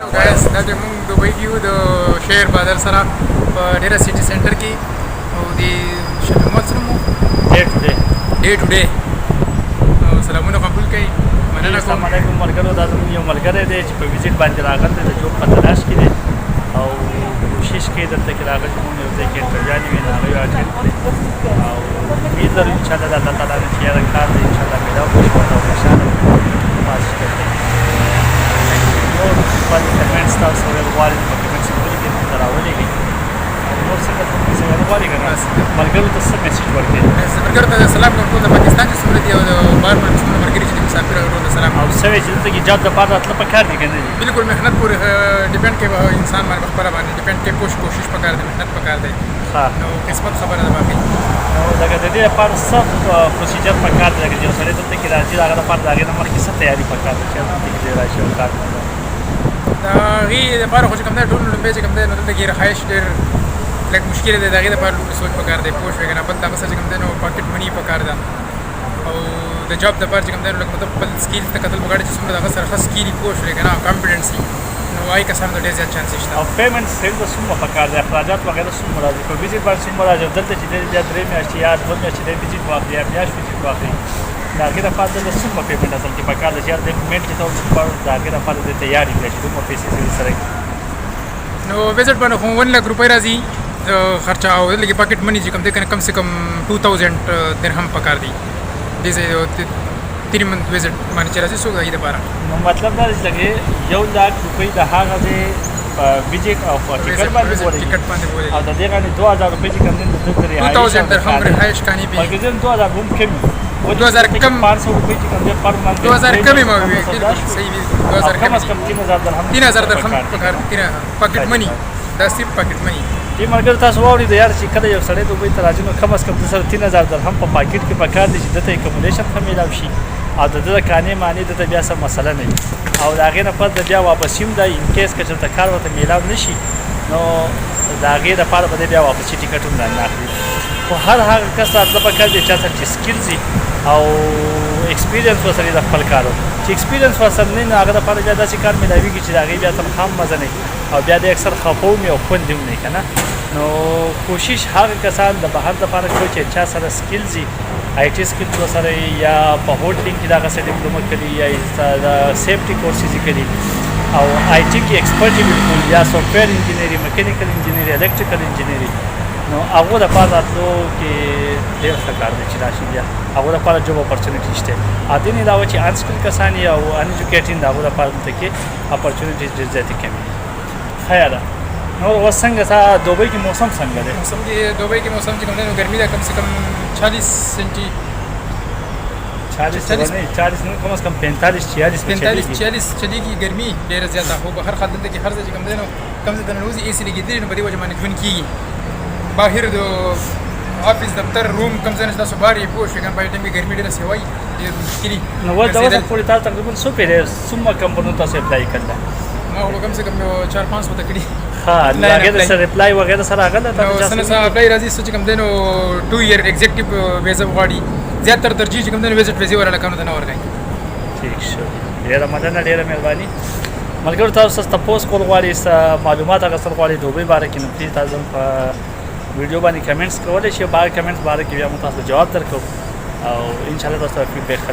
गाइस دا چې موږ دوبۍ کې یو د شهر بادل سره په ډیره سیټي سنټر کې او د شپږ مول سره مو ډے ټو ډے سلامونه قبول کړئ مننه کوم. السلام علیکم ملګرو، دا زموږ یو ملګری دی چې په ویزیټ باندې راغلی دی د جوب په تلاش کې دی او کوشش کوي دلته کې راغلی چې موږ یو ځای کې انټرویوانې وي نو هغه یې اټینډ کړي او امید لرو انشاءالله د الله تعالی نه چې یاره کار دی انشاءالله میلاو وشي او خوشحاله پاتې شي. نور خپل کمنټس تاسو ویل غواړئ په کمنټس کې ولیکئ، موږ ته راولېږئ او نور څنګه څه ویل غواړئ که نه ملګرو ته څه میسیج ورکړئ؟ ملګرو ته سلام کوم ټول د پاکستان چې څومره دي او د بهر ملک څومره ملګري چې دي مسافر ټول ته سلام. او څه وایي چې دلته کې جاب دپاره راتله پکار دي که نه دي؟ بالکل محنت پورې ډیپینډ کوي انسان باندې په خپله باندې ډیپینډ کوي کوشش پکار دی محنت پکار دی نو قسمت خبره ده باقي نو لکه د دې لپاره څه پروسیجر پکار دی لکه چې یو سړی دلته کې راځي د هغه لپاره د هغې نه مخکې څه تیاري پکار ده چې دلته کې دی راشي او کار وکړي؟ د هغې دپاره خو چې کوم دی ټول لومبی چې کوم دی نو دلته کې رهایش ډېر لږ مشکل دی د هغې دپاره لومړي سوچ پکار دی پوه شوې که نه بل دغه څه چې کوم دی نو پاکټ مني پکار ده او د جاب دپاره چې کوم دی نو لږ مطلب خپل سکیلز ته کتل پکار دي چې څومره د هغه سره ښه سکیل وي پوه شوې که نه کانفیډنس وي نو هغې کسانو ته ډېر زیات چانسز شته. او پیمنټ سیل ته څومره پکار دی؟ اخراجات وغیره څومره راځي؟ په ویزیټ باندې څومره راځي؟ دلته چې دی بیا 3 میاشتې یا 2 میاشتې دی ویزیټ واخلي یا میاشت ویزیټ واخلي د هغې دپاره دلته څومره پیمنټ اصل کې پکار دی چې یار دی پیمنټ چې ته ورپاره د هغې دپاره دی تیار وي چې دومره پیسې سره نو ویزیټ باندې خو 1 لک روپۍ راځي خرچه او دلته کې پاکټ مني چې کوم دی که نه کم سے کم 2000 درهم پکار دی دې ځای 3 منت ویزیټ باندې چې راځي څوک د هغې دپاره نو مطلب دا دی چې لکه 1 لک روپۍ د هغه دی په ویزیټ او په ټکټ باندې بولېږي او د دې باندې 2000 روپۍ چې کوم دی د دلته رهایش 2000 درهم رهایش کانی به بلکې 2000 هم کم 2000 کم 500 روپۍ چې کوم دی پر منت 2000 کم یې ما وی صحیح 2000 کم از کم 3000 درهم پکار پاکټ مني دا صرف پاکټ مني. دې ملګرو تاسو واورئ د یار چې کله یو سړی دوبۍ ته راځي نو کم از کم د سره 3000 درهم په پاکټ کې پکار دي چې دته اکوموډیشن ښه میلاو شي او د ده کانې معنی دته بیا څه مسله نه وي او د هغې نه پس د بیا واپسي هم ده انکیس که چېرته کار ورته میلاو نه شي نو د هغې دپاره به دی بیا واپسي ټیکټ هم رانه اخلي. خو هر هغه کس راتله پکار دی چا سره چې سکلز وي او ایکسپیرینس ورسره د خپل کار چې ایکسپیرینس ورسره نه وي نو هغه دپاره بیا داسې کار میلاویږي چې د هغې بیا تنخوا هم مزه نه وي او بیا د اکثر خفه هم وي او خوند هم نه وي که نه. نو کوشش هغه کسان د بهر دپاره کوي چې چا سره سکلز وي آی ټي سکلز ورسره یا په هوټلینګ کې د هغه څه ډپلومه کړي یا د سیفټي کورسز یې کړي او آی ټي کې ایکسپرټ یې بلکل یا سافټویر انجینري میکینیکل انجینري الکټریکل انجینري نو هغو دپاره راتلو کې ډېر ښه کار دی چې راشي بیا هغو دپاره جوب اپرچونیټي شته. دې نه علاوه چې انسکل کسان یې او ان ایجوکیټډ د هغو دپاره دلته کې اپرچونیټیز ډېر زیاتې کمې دي. ښه ده نور اوس څنګه تا دوبۍ کې موسم څنګه دی؟ موسم کې دوبۍ کې موسم چې کوم دی نو ګرمي ده کم سے کم 40 سنټي 40 نه کم از کم 45 46 چلیږي ګرمي ډېره زیاته خو بهر حال دلته کې هر ځای چې کوم دی نو کم ځای ته ننوځي اې سي لګېدلي نو په دې وجه باندې ژوند کېږي بهر د آفیس دفتر روم کم ځای نه تاسو بهر یې پوه شوې که نه په دې ټایم کې ګرمي ډېره سوی ډېر مشکلي نو اوس د اوسه پورې تا تقریبا څو پیرې څومره کمپنیو تاسو اپلای کړل؟ ما خو کم سے کم 4-5 وته کړي ها هغې د سره ریپلای وغیره سره راغله نو څه نه څه اپلای راځي څه چې کوم دی نو 2 year ایگزیکټیو ویزا غواړي زیاتره ترجیح چې کوم دی نو ویزټ ویزې ورله کوم ته نه ورکوي. ټیک شو ډېره مننه ډېره مهرباني. ملګرو تاسو څه تپوس کول غواړئ څه معلومات اخیستل غواړئ دوبۍ باره کې نو پلیز تاسو په ویډیو باندې کمنټس کولی شئ. بهر کمنټس باره کې بیا موږ تاسو ته جواب درکړو او انشاءالله تاسو ته فیډبیک ښه